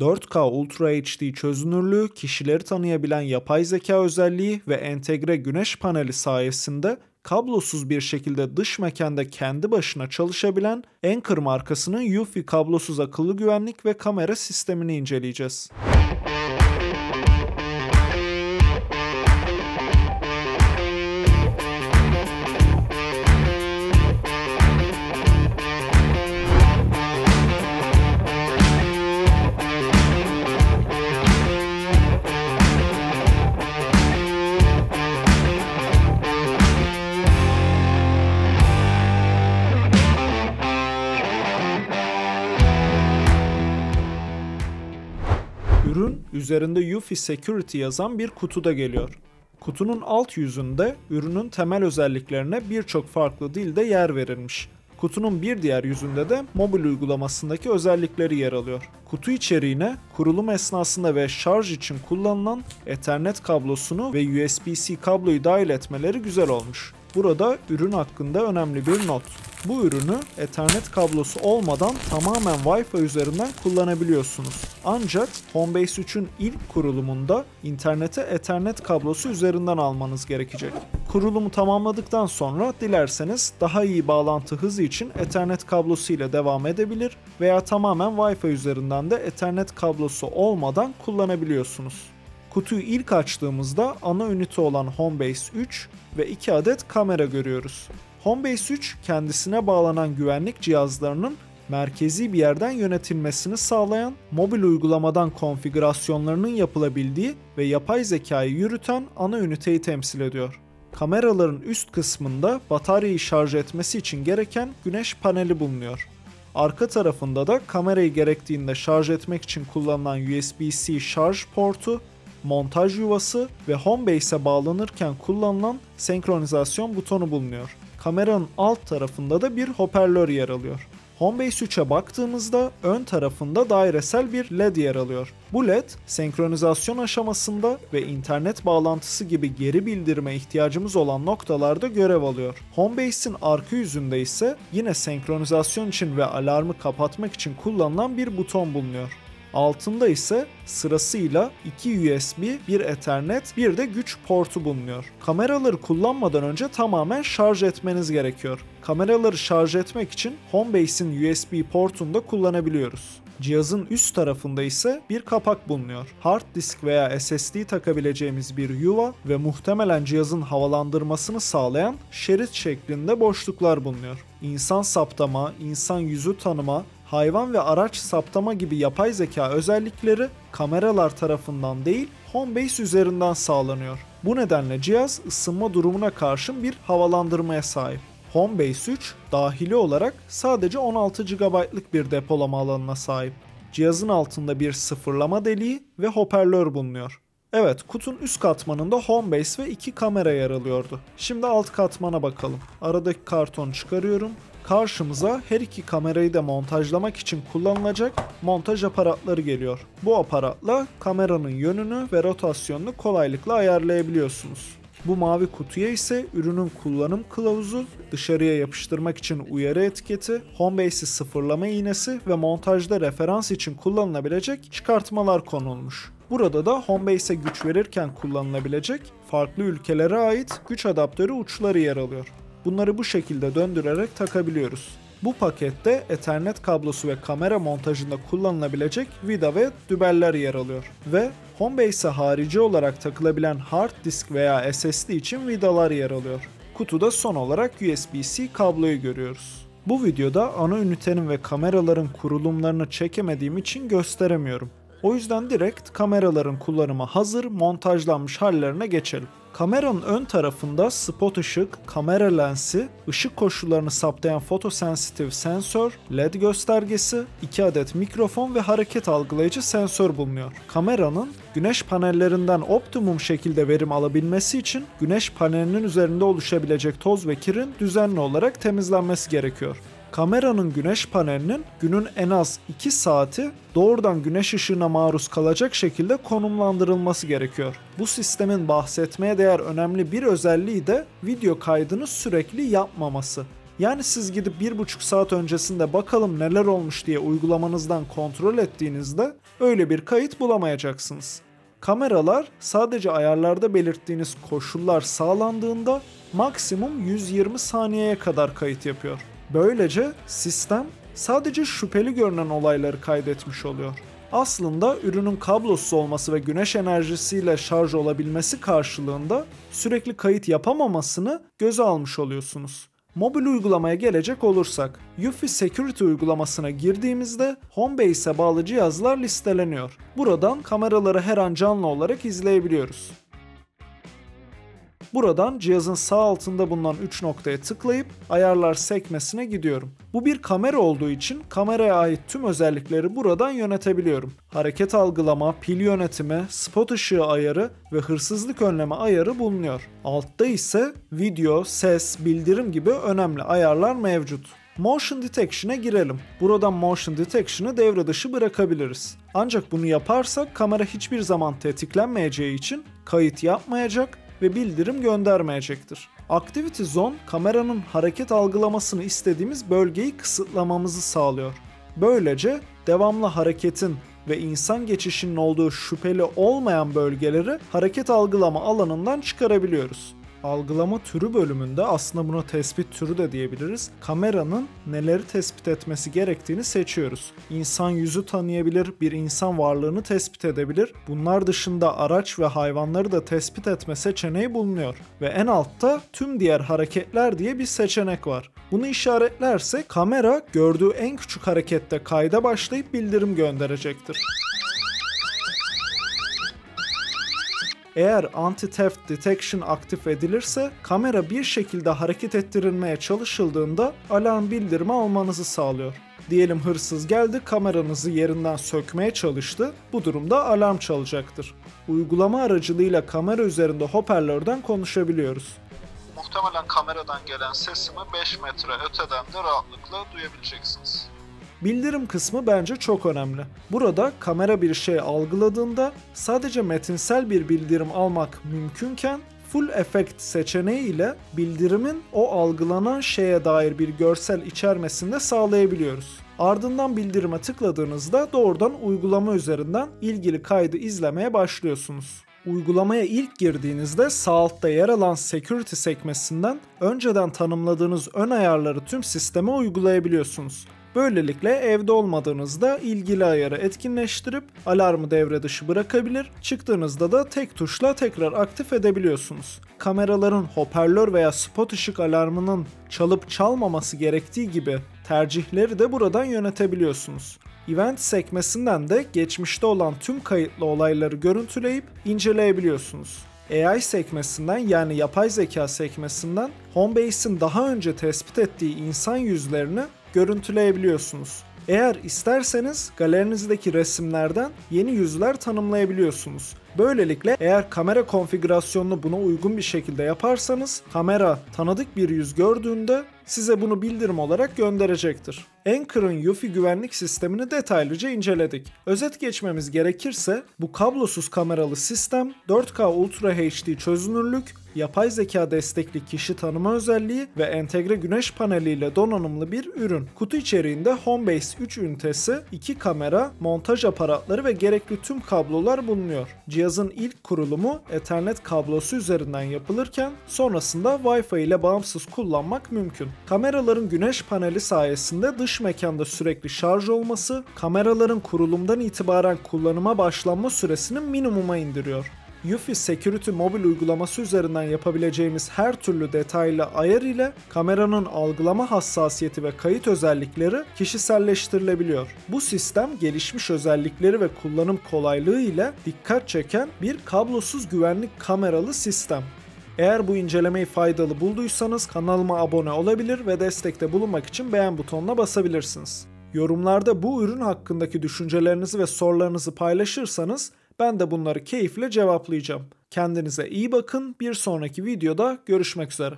4K Ultra HD çözünürlüğü, kişileri tanıyabilen yapay zeka özelliği ve entegre güneş paneli sayesinde kablosuz bir şekilde dış mekanda kendi başına çalışabilen Anker markasının UEFI kablosuz akıllı güvenlik ve kamera sistemini inceleyeceğiz. Ürün üzerinde UEFI Security yazan bir kutuda geliyor. Kutunun alt yüzünde ürünün temel özelliklerine birçok farklı dilde yer verilmiş. Kutunun bir diğer yüzünde de mobil uygulamasındaki özellikleri yer alıyor. Kutu içeriğine kurulum esnasında ve şarj için kullanılan Ethernet kablosunu ve USB-C kabloyu dahil etmeleri güzel olmuş. Burada ürün hakkında önemli bir not. Bu ürünü Ethernet kablosu olmadan tamamen Wi-Fi üzerinden kullanabiliyorsunuz. Ancak Homebase 3'ün ilk kurulumunda internete Ethernet kablosu üzerinden almanız gerekecek. Kurulumu tamamladıktan sonra dilerseniz daha iyi bağlantı hızı için Ethernet kablosu ile devam edebilir veya tamamen Wi-Fi üzerinden de Ethernet kablosu olmadan kullanabiliyorsunuz. Kutuyu ilk açtığımızda ana ünite olan Homebase 3 ve 2 adet kamera görüyoruz. Homebase 3 kendisine bağlanan güvenlik cihazlarının merkezi bir yerden yönetilmesini sağlayan, mobil uygulamadan konfigürasyonlarının yapılabildiği ve yapay zekayı yürüten ana üniteyi temsil ediyor. Kameraların üst kısmında bataryayı şarj etmesi için gereken güneş paneli bulunuyor. Arka tarafında da kamerayı gerektiğinde şarj etmek için kullanılan USB-C şarj portu, montaj yuvası ve Homebase'e bağlanırken kullanılan senkronizasyon butonu bulunuyor. Kameranın alt tarafında da bir hoparlör yer alıyor. Homebase 3'e baktığımızda ön tarafında dairesel bir LED yer alıyor. Bu LED senkronizasyon aşamasında ve internet bağlantısı gibi geri bildirime ihtiyacımız olan noktalarda görev alıyor. Homebase'in arka yüzünde ise yine senkronizasyon için ve alarmı kapatmak için kullanılan bir buton bulunuyor. Altında ise sırasıyla 2 USB, 1 Ethernet, bir de güç portu bulunuyor. Kameraları kullanmadan önce tamamen şarj etmeniz gerekiyor. Kameraları şarj etmek için Homebase'in USB portunu da kullanabiliyoruz. Cihazın üst tarafında ise bir kapak bulunuyor. Hard disk veya SSD takabileceğimiz bir yuva ve muhtemelen cihazın havalandırmasını sağlayan şerit şeklinde boşluklar bulunuyor. İnsan saptama, insan yüzü tanıma, hayvan ve araç saptama gibi yapay zeka özellikleri kameralar tarafından değil, Homebase üzerinden sağlanıyor. Bu nedenle cihaz ısınma durumuna karşın bir havalandırmaya sahip. Homebase 3 dahili olarak sadece 16 GB'lık bir depolama alanına sahip. Cihazın altında bir sıfırlama deliği ve hoparlör bulunuyor. Evet, kutunun üst katmanında Homebase ve 2 kamera yer alıyordu. Şimdi alt katmana bakalım. Aradaki kartonu çıkarıyorum. Karşımıza her iki kamerayı da montajlamak için kullanılacak montaj aparatları geliyor. Bu aparatla kameranın yönünü ve rotasyonunu kolaylıkla ayarlayabiliyorsunuz. Bu mavi kutuya ise ürünün kullanım kılavuzu, dışarıya yapıştırmak için uyarı etiketi, Homebase'i sıfırlama iğnesi ve montajda referans için kullanılabilecek çıkartmalar konulmuş. Burada da Homebase'e güç verirken kullanılabilecek farklı ülkelere ait güç adaptörü uçları yer alıyor. Bunları bu şekilde döndürerek takabiliyoruz. Bu pakette Ethernet kablosu ve kamera montajında kullanılabilecek vida ve dübeller yer alıyor. Ve Homebase'e harici olarak takılabilen hard disk veya SSD için vidalar yer alıyor. Kutuda son olarak USB-C kabloyu görüyoruz. Bu videoda ana ünitenin ve kameraların kurulumlarını çekemediğim için gösteremiyorum. O yüzden direkt kameraların kullanıma hazır montajlanmış hallerine geçelim. Kameranın ön tarafında spot ışık, kamera lensi, ışık koşullarını saptayan fotosensitif sensör, LED göstergesi, 2 adet mikrofon ve hareket algılayıcı sensör bulunuyor. Kameranın güneş panellerinden optimum şekilde verim alabilmesi için güneş panelinin üzerinde oluşabilecek toz ve kirin düzenli olarak temizlenmesi gerekiyor. Kameranın güneş panelinin günün en az 2 saati doğrudan güneş ışığına maruz kalacak şekilde konumlandırılması gerekiyor. Bu sistemin bahsetmeye değer önemli bir özelliği de video kaydını sürekli yapmaması. Yani siz gidip 1,5 saat öncesinde bakalım neler olmuş diye uygulamanızdan kontrol ettiğinizde öyle bir kayıt bulamayacaksınız. Kameralar sadece ayarlarda belirttiğiniz koşullar sağlandığında maksimum 120 saniyeye kadar kayıt yapıyor. Böylece sistem sadece şüpheli görünen olayları kaydetmiş oluyor. Aslında ürünün kablosuz olması ve güneş enerjisiyle şarj olabilmesi karşılığında sürekli kayıt yapamamasını göze almış oluyorsunuz. Mobil uygulamaya gelecek olursak, Eufy Security uygulamasına girdiğimizde Homebase'e bağlı cihazlar listeleniyor. Buradan kameraları her an canlı olarak izleyebiliyoruz. Buradan cihazın sağ altında bulunan 3 noktaya tıklayıp ayarlar sekmesine gidiyorum. Bu bir kamera olduğu için kameraya ait tüm özellikleri buradan yönetebiliyorum. Hareket algılama, pil yönetimi, spot ışığı ayarı ve hırsızlık önleme ayarı bulunuyor. Altta ise video, ses, bildirim gibi önemli ayarlar mevcut. Motion Detection'a girelim. Buradan Motion Detection'ı devre dışı bırakabiliriz. Ancak bunu yaparsak kamera hiçbir zaman tetiklenmeyeceği için kayıt yapmayacak ve bildirim göndermeyecektir. Activity Zone, kameranın hareket algılamasını istediğimiz bölgeyi kısıtlamamızı sağlıyor. Böylece devamlı hareketin ve insan geçişinin olduğu şüpheli olmayan bölgeleri hareket algılama alanından çıkarabiliyoruz. Algılama türü bölümünde, aslında buna tespit türü de diyebiliriz, kameranın neleri tespit etmesi gerektiğini seçiyoruz. İnsan yüzü tanıyabilir, bir insan varlığını tespit edebilir. Bunlar dışında araç ve hayvanları da tespit etme seçeneği bulunuyor. Ve en altta tüm diğer hareketler diye bir seçenek var. Bunu işaretlerse kamera gördüğü en küçük harekette kayda başlayıp bildirim gönderecektir. Eğer Anti-Theft Detection aktif edilirse kamera bir şekilde hareket ettirilmeye çalışıldığında alarm bildirimi almanızı sağlıyor. Diyelim hırsız geldi, kameranızı yerinden sökmeye çalıştı. Bu durumda alarm çalacaktır. Uygulama aracılığıyla kamera üzerinde hoparlörden konuşabiliyoruz. Muhtemelen kameradan gelen sesimi 5 metre öteden de rahatlıkla duyabileceksiniz. Bildirim kısmı bence çok önemli. Burada kamera bir şey algıladığında sadece metinsel bir bildirim almak mümkünken Full Effect seçeneği ile bildirimin o algılanan şeye dair bir görsel içermesini de sağlayabiliyoruz. Ardından bildirime tıkladığınızda doğrudan uygulama üzerinden ilgili kaydı izlemeye başlıyorsunuz. Uygulamaya ilk girdiğinizde sağ altta yer alan Security sekmesinden önceden tanımladığınız ön ayarları tüm sisteme uygulayabiliyorsunuz. Böylelikle evde olmadığınızda ilgili ayarı etkinleştirip alarmı devre dışı bırakabilir, çıktığınızda da tek tuşla tekrar aktif edebiliyorsunuz. Kameraların hoparlör veya spot ışık alarmının çalıp çalmaması gerektiği gibi tercihleri de buradan yönetebiliyorsunuz. Event sekmesinden de geçmişte olan tüm kayıtlı olayları görüntüleyip inceleyebiliyorsunuz. AI sekmesinden, yani yapay zeka sekmesinden Homebase'in daha önce tespit ettiği insan yüzlerini görüntüleyebiliyorsunuz. Eğer isterseniz galerinizdeki resimlerden yeni yüzler tanımlayabiliyorsunuz. Böylelikle eğer kamera konfigürasyonunu buna uygun bir şekilde yaparsanız kamera tanıdık bir yüz gördüğünde size bunu bildirim olarak gönderecektir. Anker'ın Eufy güvenlik sistemini detaylıca inceledik. Özet geçmemiz gerekirse bu kablosuz kameralı sistem 4K Ultra HD çözünürlük, yapay zeka destekli kişi tanıma özelliği ve entegre güneş paneliyle donanımlı bir ürün. Kutu içeriğinde Homebase 3 ünitesi, 2 kamera, montaj aparatları ve gerekli tüm kablolar bulunuyor. Cihazın ilk kurulumu Ethernet kablosu üzerinden yapılırken sonrasında Wi-Fi ile bağımsız kullanmak mümkün. Kameraların güneş paneli sayesinde dış mekanda sürekli şarj olması, kameraların kurulumdan itibaren kullanıma başlanma süresini minimuma indiriyor. Eufy Security mobil uygulaması üzerinden yapabileceğimiz her türlü detaylı ayar ile kameranın algılama hassasiyeti ve kayıt özellikleri kişiselleştirilebiliyor. Bu sistem gelişmiş özellikleri ve kullanım kolaylığı ile dikkat çeken bir kablosuz güvenlik kameralı sistem. Eğer bu incelemeyi faydalı bulduysanız kanalıma abone olabilir ve destekte bulunmak için beğen butonuna basabilirsiniz. Yorumlarda bu ürün hakkındaki düşüncelerinizi ve sorularınızı paylaşırsanız ben de bunları keyifle cevaplayacağım. Kendinize iyi bakın. Bir sonraki videoda görüşmek üzere.